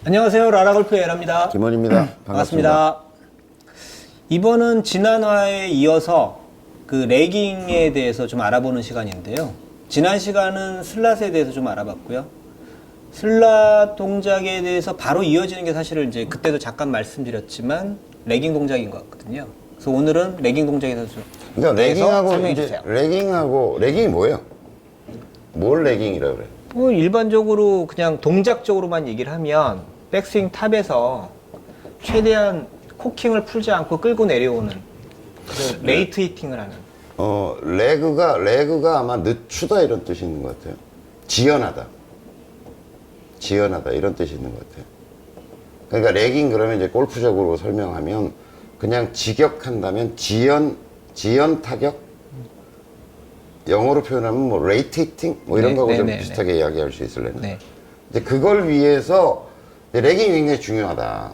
안녕하세요. 라라골프의 에라입니다. 김원입니다. 반갑습니다. 이번은 지난화에 이어서 그 레깅에 대해서 좀 알아보는 시간인데요. 지난 시간은 슬랏에 대해서 좀 알아봤고요. 슬랏 동작에 대해서 바로 이어지는 게 사실은 이제 그때도 잠깐 말씀드렸지만 레깅 동작인 것 같거든요. 그래서 오늘은 레깅 동작에 대해서 그러니까 레깅하고 설명해 이제 주세요. 레깅이 뭐예요? 뭘 레깅이라고 그래? 뭐 일반적으로 그냥 동작적으로만 얘기를 하면 백스윙 탑에서 최대한 코킹을 풀지 않고 끌고 내려오는 그 레이트 히팅을 하는. 레그가 아마 늦추다 이런 뜻이 있는 것 같아요. 지연하다 이런 뜻이 있는 것 같아요. 그러니까 레깅 그러면 이제 골프적으로 설명하면 그냥 직역한다면 지연 타격? 영어로 표현하면 뭐 레이트 히팅? 뭐 이런 거하고 좀 비슷하게 이야기할 수 있을래요. 네. 이제 그걸 위해서 레깅이 굉장히 중요하다.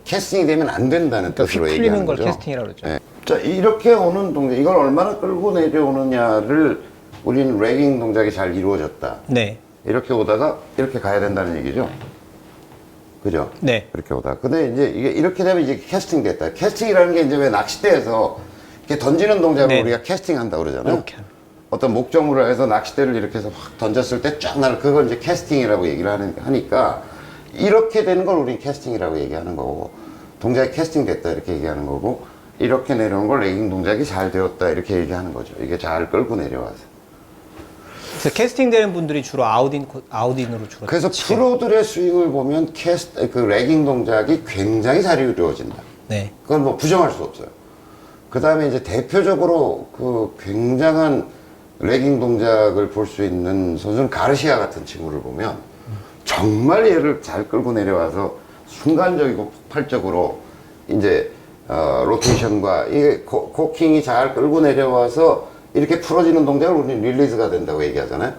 캐스팅이 되면 안 된다는 뜻으로 얘기하는 걸 거죠. 캐스팅이라고 그러죠. 네. 자, 이렇게 오는 동작, 이걸 얼마나 끌고 내려오느냐를 우리는 레깅 동작이 잘 이루어졌다. 네. 이렇게 오다가 이렇게 가야 된다는 얘기죠. 그죠? 네. 이렇게 오다. 근데 이제 이게 이렇게 되면 이제 캐스팅 됐다. 캐스팅이라는 게 이제 왜 낚싯대에서 이렇게 던지는 동작을 네. 우리가 캐스팅 한다 그러잖아요. 이렇게. 어떤 목적물을 해서 낚싯대를 이렇게 해서 확 던졌을 때 쫙 나를 그걸 이제 캐스팅이라고 얘기를 하니까 이렇게 되는 걸 우리는 캐스팅이라고 얘기하는 거고 동작이 캐스팅 됐다 이렇게 얘기하는 거고 이렇게 내려온 걸 레깅 동작이 잘 되었다 이렇게 얘기하는 거죠. 이게 잘 끌고 내려와서. 그래서 캐스팅 되는 분들이 주로 아웃인으로 주로. 그래서 치게. 프로들의 스윙을 보면 그 레깅 동작이 굉장히 잘 이루어진다. 네. 그건 뭐 부정할 수 없어요. 그 다음에 이제 대표적으로 그 굉장한 레깅 동작을 볼 수 있는 선수는 가르시아 같은 친구를 보면 정말 얘를 잘 끌고 내려와서 순간적이고 폭발적으로 이제 로테이션과 이게 코킹이 잘 끌고 내려와서 이렇게 풀어지는 동작을 우리는 릴리즈가 된다고 얘기하잖아요.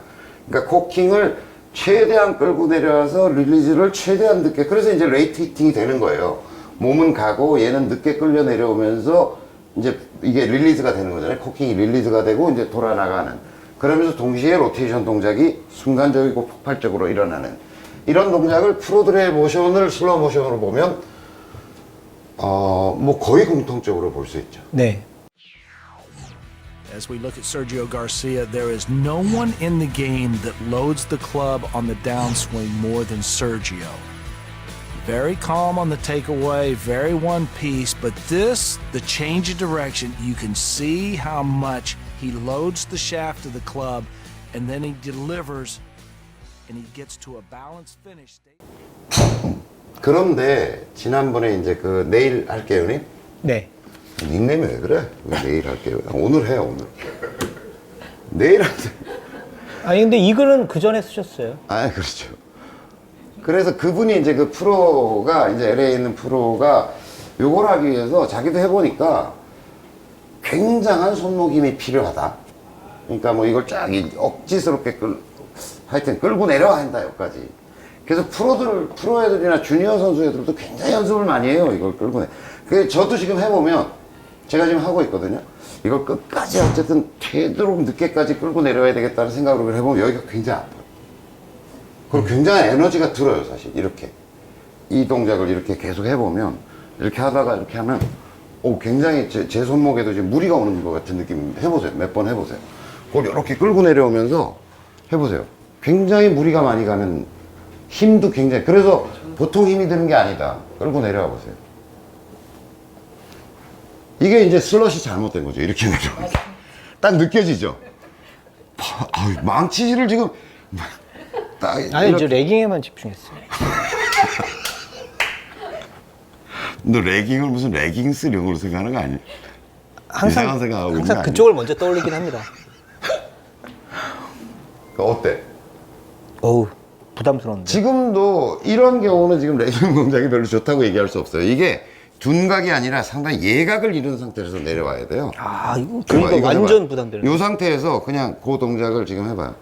그러니까 코킹을 최대한 끌고 내려와서 릴리즈를 최대한 늦게, 그래서 이제 레이트 히팅이 되는 거예요. 몸은 가고 얘는 늦게 끌려 내려오면서 이제 이게 릴리즈가 되는 거잖아요. 코킹이 릴리즈가 되고 이제 돌아 나가는. 그러면서 동시에 로테이션 동작이 순간적이고 폭발적으로 일어나는 이런 동작을 프로들의 모션을 슬로우 모션으로 보면 뭐 거의 공통적으로 볼 수 있죠. 네. As we look at Sergio Garcia, there is no one in the game that loads the club on the downswing more than Sergio. Very calm on the takeaway, very one piece, but this, the change of direction, you can see how much he loads the shaft of the club and then he delivers and he gets to a balanced finish state. 그런데 지난번에 이제 그 내일 할게요님 네. 닉네임이 왜 그래? 왜 내일 할게요? 오늘 해요 오늘. 내일 하세요. 아니 근데 이 글은 그 전에 쓰셨어요. 아 그렇죠. 그래서 그분이 이제 그 프로가 이제 LA에 있는 프로가 요걸 하기 위해서 자기도 해보니까 굉장한 손목힘이 필요하다. 그러니까 뭐 이걸 쫙 억지스럽게 하여튼 끌고 내려야 한다 여기까지. 그래서 프로 애들이나 주니어 선수 애들도 굉장히 연습을 많이 해요. 이걸 끌고 그 저도 지금 해보면 제가 지금 하고 있거든요. 이걸 끝까지 어쨌든 되도록 늦게까지 끌고 내려야 되겠다는 생각으로 해보면 여기가 굉장히 아파요. 그리고 굉장히 에너지가 들어요, 사실. 이렇게. 이 동작을 이렇게 계속 해보면, 이렇게 하다가 이렇게 하면, 굉장히 제 손목에도 지금 무리가 오는 것 같은 느낌 해보세요. 몇 번 해보세요. 그걸 이렇게 끌고 내려오면서 해보세요. 굉장히 무리가 많이 가는 힘도 굉장히, 그래서 보통 힘이 드는 게 아니다. 끌고 내려와 보세요. 이게 이제 슬롯이 잘못된 거죠. 이렇게 내려오면서. 딱 느껴지죠? 망치질을 지금, 아니 이제 레깅에만 집중했어요. 너 레깅을 무슨 레깅스용으로 생각하는 거 아니야? 이상한 생각하고 있는 거 항상 아니야? 그쪽을 먼저 떠올리긴 합니다. 어때? 어우 부담스러운데. 지금도 이런 경우는 지금 레깅 동작이 별로 좋다고 얘기할 수 없어요. 이게 둔각이 아니라 상당히 예각을 이룬 상태에서 내려와야 돼요. 아 이거 그러니까 완전 해봐요. 부담되는. 이 상태에서 그냥 그 동작을 지금 해봐요.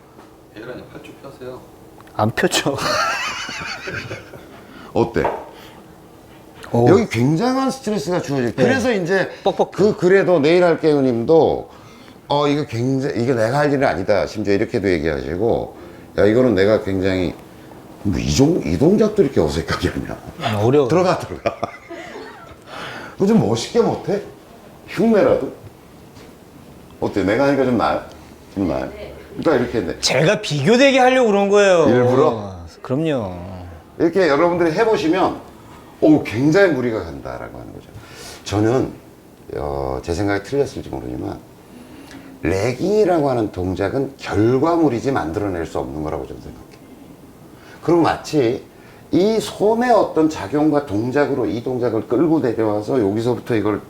얘들아 팔쭉 펴세요. 안 펴죠. 어때? 오. 여기 굉장한 스트레스가 주어져요. 그래서 이제 뻑뻑. 그 글에도 내일 할게요 님도 이거 굉장히 이게 내가 할 일은 아니다. 심지어 이렇게도 얘기하시고 야 이거는 내가 굉장히 뭐 이 동작도 이렇게 어색하게 하냐. 어려워. 들어가. 그거 좀 멋있게 못해? 흉내라도? 어때? 내가 하니까 좀 나아요? 좀 나아요? 그러니까 이렇게 했네. 제가 비교되게 하려고 그런 거예요. 일부러? 그럼요. 이렇게 여러분들이 해보시면, 오, 굉장히 무리가 간다라고 하는 거죠. 저는, 제 생각이 틀렸을지 모르지만, 레깅이라고 하는 동작은 결과물이지 만들어낼 수 없는 거라고 저는 생각해요. 그리고 마치 이 손의 어떤 작용과 동작으로 이 동작을 끌고 내려와서 여기서부터 이걸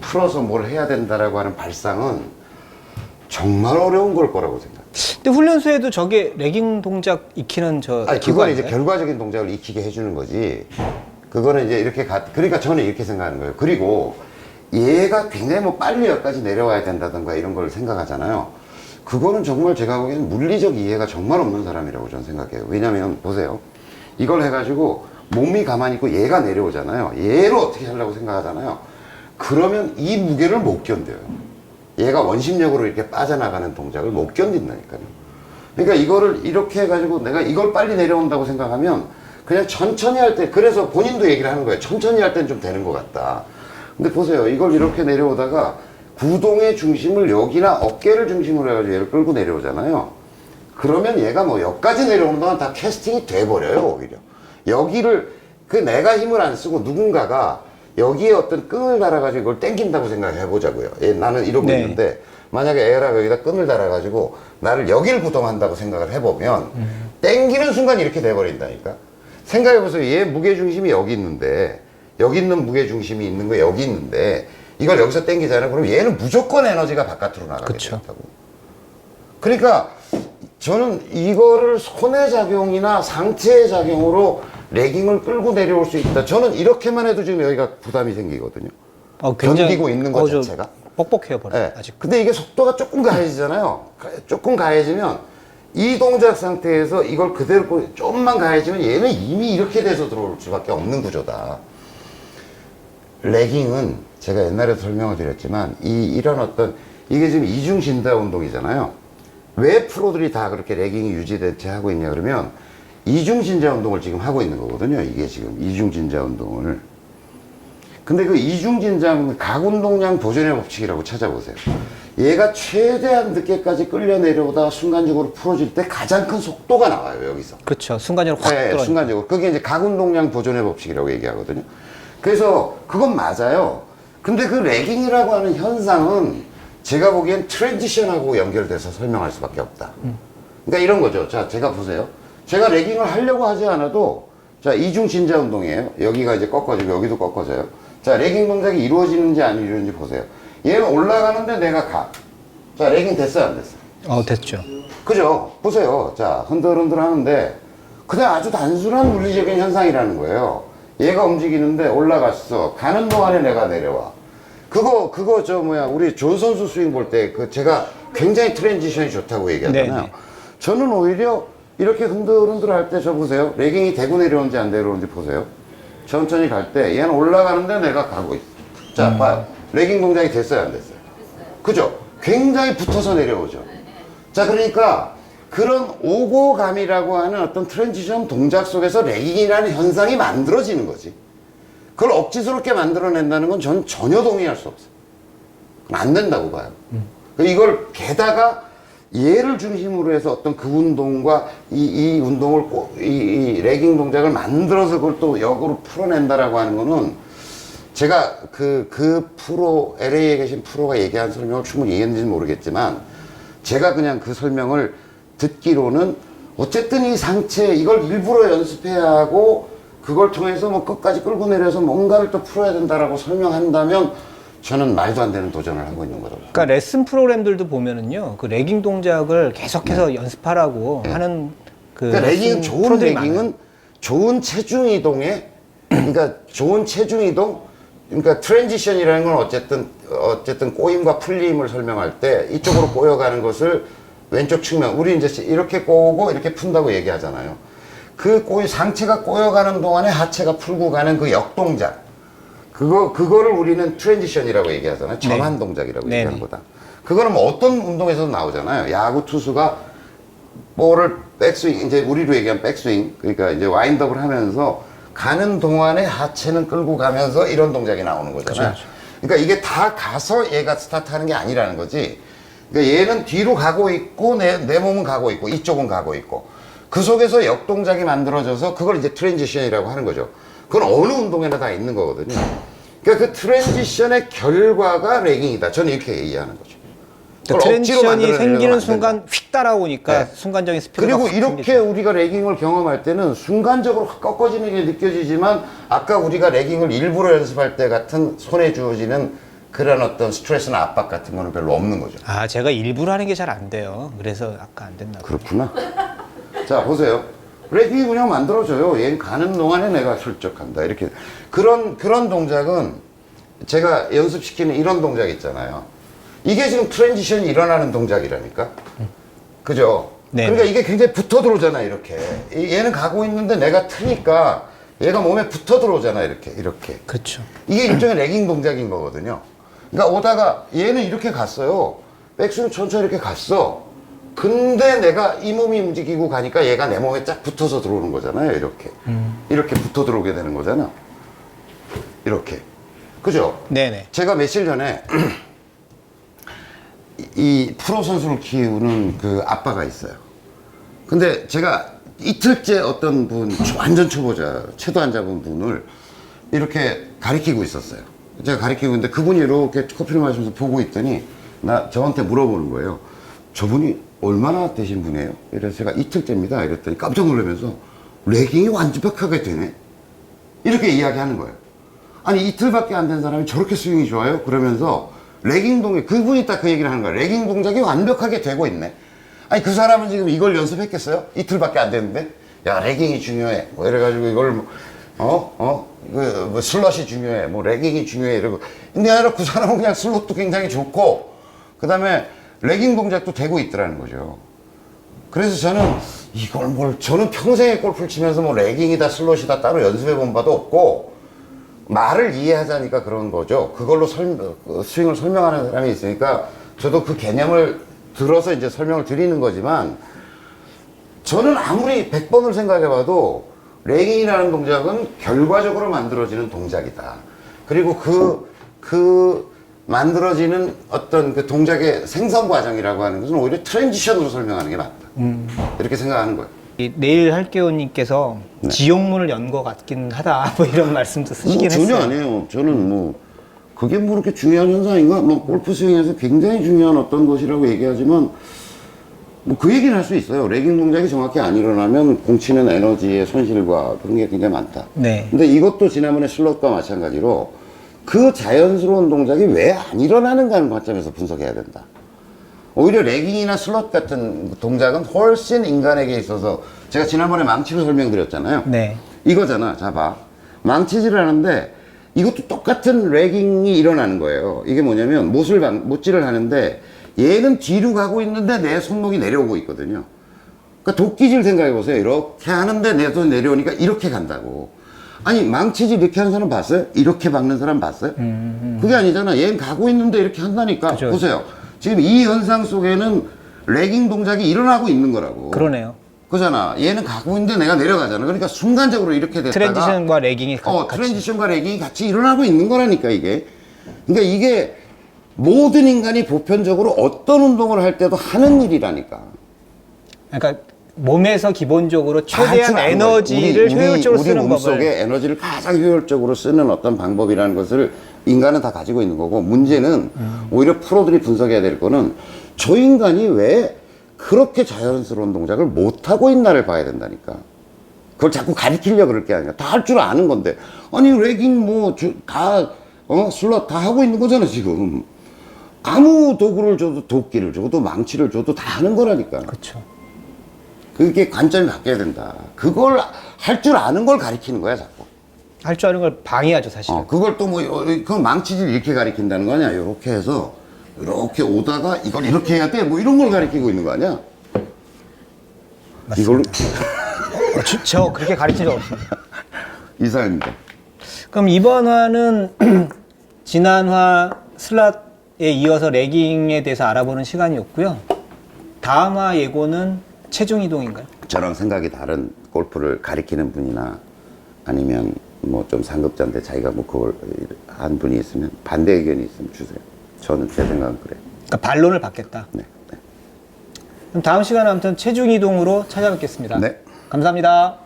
풀어서 뭘 해야 된다라고 하는 발상은 정말 어려운 걸 거라고 생각해요. 근데 훈련소에도 저게 레깅 동작 익히는 아니, 기구 그건 이제 아닌가요? 결과적인 동작을 익히게 해주는 거지. 그거는 이제 이렇게 그러니까 저는 이렇게 생각하는 거예요. 그리고 얘가 굉장히 뭐 빨리 여기까지 내려와야 된다든가 이런 걸 생각하잖아요. 그거는 정말 제가 보기에는 물리적 이해가 정말 없는 사람이라고 저는 생각해요. 왜냐면 보세요. 이걸 해가지고 몸이 가만히 있고 얘가 내려오잖아요. 얘를 어떻게 하려고 생각하잖아요. 그러면 이 무게를 못 견뎌요. 얘가 원심력으로 이렇게 빠져나가는 동작을 못 견딘다니까요. 그러니까 이거를 이렇게 해가지고 내가 이걸 빨리 내려온다고 생각하면 그냥 천천히 할 때, 그래서 본인도 얘기를 하는 거예요. 천천히 할 땐 좀 되는 것 같다. 근데 보세요. 이걸 이렇게 내려오다가 구동의 중심을 여기나 어깨를 중심으로 해가지고 얘를 끌고 내려오잖아요. 그러면 얘가 뭐 여기까지 내려오는 동안 다 캐스팅이 돼버려요, 오히려. 여기를, 내가 힘을 안 쓰고 누군가가 여기에 어떤 끈을 달아가지고 이걸 당긴다고 생각해보자고요. 나는 이러고 네. 있는데, 만약에 애가 여기다 끈을 달아가지고 나를 여기를 구동한다고 생각을 해보면, 당기는 순간 이렇게 돼버린다니까. 생각해보세요. 얘 무게중심이 여기 있는데, 여기 있는 무게중심이 있는 거 여기 있는데, 이걸 여기서 당기잖아요. 그럼 얘는 무조건 에너지가 바깥으로 나가게 된다고. 그러니까 저는 이거를 손의 작용이나 상체의 작용으로 레깅을 끌고 내려올 수 있다. 저는 이렇게만 해도 지금 여기가 부담이 생기거든요. 굉장히 견디고 있는 것 자체가. 뻑뻑해요, 버려. 네. 아직. 근데 이게 속도가 조금 가해지잖아요. 조금 가해지면 이 동작 상태에서 이걸 그대로 좀만 가해지면 얘는 이미 이렇게 돼서 들어올 수밖에 없는 구조다. 레깅은 제가 옛날에도 설명을 드렸지만 이런 어떤 이게 지금 이중 진다 운동이잖아요. 왜 프로들이 다 그렇게 레깅이 유지대체 하고 있냐 그러면 이중 진자 운동을 지금 하고 있는 거거든요. 이게 지금 이중 진자 운동을. 근데 그 이중 진자는 각운동량 보존의 법칙이라고 찾아보세요. 얘가 최대한 늦게까지 끌려 내려오다가 순간적으로 풀어질 때 가장 큰 속도가 나와요, 여기서. 그렇죠. 순간적으로 확 네, 떨어져. 순간적으로. 그게 이제 각운동량 보존의 법칙이라고 얘기하거든요. 그래서 그건 맞아요. 근데 그 레깅이라고 하는 현상은 제가 보기엔 트랜지션하고 연결돼서 설명할 수밖에 없다. 그러니까 이런 거죠. 자, 제가 보세요. 제가 레깅을 하려고 하지 않아도, 자, 이중 진자 운동이에요. 여기가 이제 꺾어지고 여기도 꺾어져요. 자, 레깅 동작이 이루어지는지 안 이루어지는지 보세요. 얘는 올라가는데 내가 가. 자, 레깅 됐어요, 안 됐어요? 됐죠. 그죠? 보세요. 자, 흔들흔들 하는데, 그냥 아주 단순한 물리적인 현상이라는 거예요. 얘가 움직이는데 올라갔어. 가는 동안에 내가 내려와. 우리 존 선수 스윙 볼 때, 제가 굉장히 트랜지션이 좋다고 얘기하잖아요. 네네. 저는 오히려 이렇게 흔들흔들 할 때 저 보세요. 레깅이 대고 내려오는지 안 내려오는지 보세요. 천천히 갈 때 얘는 올라가는데 내가 가고 있어. 자, 봐요. 레깅 동작이 됐어요, 안 됐어요? 그죠? 굉장히 붙어서 내려오죠. 자, 그러니까 그런 오고감이라고 하는 어떤 트랜지션 동작 속에서 레깅이라는 현상이 만들어지는 거지. 그걸 억지스럽게 만들어낸다는 건 저는 전혀 동의할 수 없어요. 안 된다고 봐요. 이걸 게다가 얘를 중심으로 해서 어떤 그 운동과 이 운동을 이 레깅 동작을 만들어서 그걸 또 역으로 풀어낸다라고 하는 거는 제가 그 프로, LA에 계신 프로가 얘기한 설명을 충분히 이해했는지는 모르겠지만 제가 그냥 그 설명을 듣기로는 어쨌든 이 상체 이걸 일부러 연습해야 하고 그걸 통해서 뭐 끝까지 끌고 내려서 뭔가를 또 풀어야 된다라고 설명한다면 저는 말도 안 되는 도전을 하고 있는 거라고. 그러니까 레슨 프로그램들도 보면은요, 그 레깅 동작을 계속해서 연습하라고 하는 그러니까 레깅은 좋은 프로들이 레깅은 많아요. 좋은 체중 이동에 그러니까 좋은 체중 이동 그러니까 트랜지션이라는 건 어쨌든 꼬임과 풀림을 설명할 때 이쪽으로 꼬여가는 것을 왼쪽 측면 우리 이제 이렇게 꼬고 이렇게 푼다고 얘기하잖아요. 그 상체가 꼬여가는 동안에 하체가 풀고 가는 그 역동작 그거를 우리는 트랜지션이라고 얘기하잖아요. 전환 동작이라고 얘기하는 거다. 그거는 뭐 어떤 운동에서도 나오잖아요. 야구 투수가 볼을 백스윙, 이제 우리로 얘기하면 백스윙, 그러니까 이제 와인드업을 하면서 가는 동안에 하체는 끌고 가면서 이런 동작이 나오는 거잖아요. 그러니까 이게 다 가서 얘가 스타트하는 게 아니라는 거지. 그러니까 얘는 뒤로 가고 있고 내 몸은 가고 있고 이쪽은 가고 있고 그 속에서 역동작이 만들어져서 그걸 이제 트랜지션이라고 하는 거죠. 그건 어느 운동에나 다 있는 거거든요. 그러니까 그 트랜지션의 결과가 레깅이다. 저는 이렇게 이해하는 거죠. 트랜지션이 생기는 순간 휙 따라오니까 네. 순간적인 스피드가 그리고 확 이렇게 생기죠. 우리가 레깅을 경험할 때는 순간적으로 확 꺾어지는 게 느껴지지만 아까 우리가 레깅을 일부러 연습할 때 같은 손에 주어지는 그런 어떤 스트레스나 압박 같은 거는 별로 없는 거죠. 아, 제가 일부러 하는 게 잘 안 돼요. 그래서 아까 안 됐나 봐요. 그렇구나. 자, 보세요. 레깅이 그냥 만들어져요. 얘는 가는 동안에 내가 출적한다. 이렇게. 그런 동작은 제가 연습시키는 이런 동작 있잖아요. 이게 지금 트랜지션이 일어나는 동작이라니까. 그죠? 네. 그러니까 이게 굉장히 붙어 들어오잖아, 이렇게. 얘는 가고 있는데 내가 트니까 얘가 몸에 붙어 들어오잖아, 이렇게. 그렇죠. 이게 일종의 레깅 동작인 거거든요. 그러니까 오다가 얘는 이렇게 갔어요. 백스윙 천천히 이렇게 갔어. 근데 내가 이 몸이 움직이고 가니까 얘가 내 몸에 쫙 붙어서 들어오는 거잖아요, 이렇게. 이렇게 붙어 들어오게 되는 거잖아. 이렇게. 그죠? 네네. 제가 며칠 전에 이 프로 선수를 키우는 그 아빠가 있어요. 근데 제가 이틀째 어떤 분, 완전 초보자, 채도 안 잡은 분을 이렇게 가리키고 있었어요. 제가 가리키고 있는데 그분이 이렇게 커피를 마시면서 보고 있더니 저한테 물어보는 거예요. 저분이 얼마나 되신 분이에요? 이래서 제가 이틀째입니다. 이랬더니 깜짝 놀라면서 레깅이 완벽하게 되네? 이렇게 이야기하는 거예요. 아니 이틀밖에 안 된 사람이 저렇게 스윙이 좋아요? 그러면서 레깅 동작, 그분이 딱 그 얘기를 하는 거예요. 레깅 동작이 완벽하게 되고 있네. 아니 그 사람은 지금 이걸 연습했겠어요? 이틀밖에 안 됐는데? 야 레깅이 중요해. 뭐 이래가지고 이걸 뭐 슬롯이 중요해. 뭐 레깅이 중요해. 이러고. 근데 아니라 그 사람은 그냥 슬롯도 굉장히 좋고 그 다음에 레깅 동작도 되고 있더라는 거죠. 그래서 저는 평생에 골프를 치면서 뭐 레깅이다 슬롯이다 따로 연습해 본 바도 없고 말을 이해하자니까 그런 거죠. 그걸로 스윙을 설명하는 사람이 있으니까 저도 그 개념을 들어서 이제 설명을 드리는 거지만 저는 아무리 100번을 생각해 봐도 레깅이라는 동작은 결과적으로 만들어지는 동작이다. 그리고 그 만들어지는 어떤 그 동작의 생성 과정이라고 하는 것은 오히려 트랜지션으로 설명하는 게 맞다. 이렇게 생각하는 거예요. 내일 할게오님께서 지옥문을 연 것 같긴 하다. 뭐 이런 말씀도 쓰시긴 전혀 했어요. 아니에요. 저는 그게 그렇게 중요한 현상인가? 골프 스윙에서 굉장히 중요한 어떤 것이라고 얘기하지만 그 얘기는 할 수 있어요. 레깅 동작이 정확히 안 일어나면 공치는 에너지의 손실과 그런 게 굉장히 많다. 네. 근데 이것도 지난번에 슬롯과 마찬가지로 그 자연스러운 동작이 왜 안 일어나는가 하는 관점에서 분석해야 된다. 오히려 레깅이나 슬롯 같은 동작은 훨씬 인간에게 있어서 제가 지난번에 망치를 설명드렸잖아요. 네. 이거잖아. 자, 봐. 망치질을 하는데 이것도 똑같은 레깅이 일어나는 거예요. 이게 뭐냐면 못질을 하는데 얘는 뒤로 가고 있는데 내 손목이 내려오고 있거든요. 그러니까 도끼질 생각해 보세요. 이렇게 하는데 내 손이 내려오니까 이렇게 간다고. 아니 망치질 이렇게 하는 사람 봤어요? 이렇게 박는 사람 봤어요? 그게 아니잖아. 얘는 가고 있는데 이렇게 한다니까. 그죠. 보세요. 지금 이 현상 속에는 레깅 동작이 일어나고 있는 거라고. 그러네요. 그잖아. 얘는 가고 있는데 내가 내려가잖아. 그러니까 순간적으로 이렇게 됐다가 트랜지션과 레깅이 같이. 트랜지션과 레깅이 같이 일어나고 있는 거라니까 이게. 그러니까 이게 모든 인간이 보편적으로 어떤 운동을 할 때도 하는 일이라니까. 그러니까 몸에서 기본적으로 다 할 줄 최대한 아는 에너지를 거예요. 효율적으로 우리 쓰는 몸 법을. 속에 에너지를 가장 효율적으로 쓰는 어떤 방법이라는 것을 인간은 다 가지고 있는 거고 문제는 오히려 프로들이 분석해야 될 거는 저 인간이 왜 그렇게 자연스러운 동작을 못하고 있나를 봐야 된다니까. 그걸 자꾸 가리키려고 그럴 게 아니라 다 할 줄 아는 건데 아니 레깅 슬롯 다 하고 있는 거잖아 지금. 아무 도구를 줘도 도끼를 줘도 망치를 줘도 다 하는 거라니까. 그렇죠. 그게 관점이 바뀌어야 된다. 그걸 할 줄 아는 걸 가리키는 거야 자꾸. 할 줄 아는 걸 방해하죠 사실은. 그걸 또 그건 망치질 이렇게 가리킨다는 거 아니야. 이렇게 해서 이렇게 오다가 이걸 이렇게 해야 돼. 뭐 이런 걸 가리키고 있는 거 아니야. 이걸로 저 그렇게 가르친 적 없습니다. 이상입니다. 그럼 이번 화는 지난 화 슬롯에 이어서 레깅에 대해서 알아보는 시간이었고요. 다음 화 예고는 체중 이동인가요? 저랑 생각이 다른 골프를 가리키는 분이나 아니면 뭐 좀 상급자인데 자기가 뭐 그걸 한 분이 있으면 반대 의견이 있으면 주세요. 저는 제 생각은 그래요. 그러니까 반론을 받겠다. 네. 네. 그럼 다음 시간에 아무튼 체중 이동으로 찾아뵙겠습니다. 네. 감사합니다.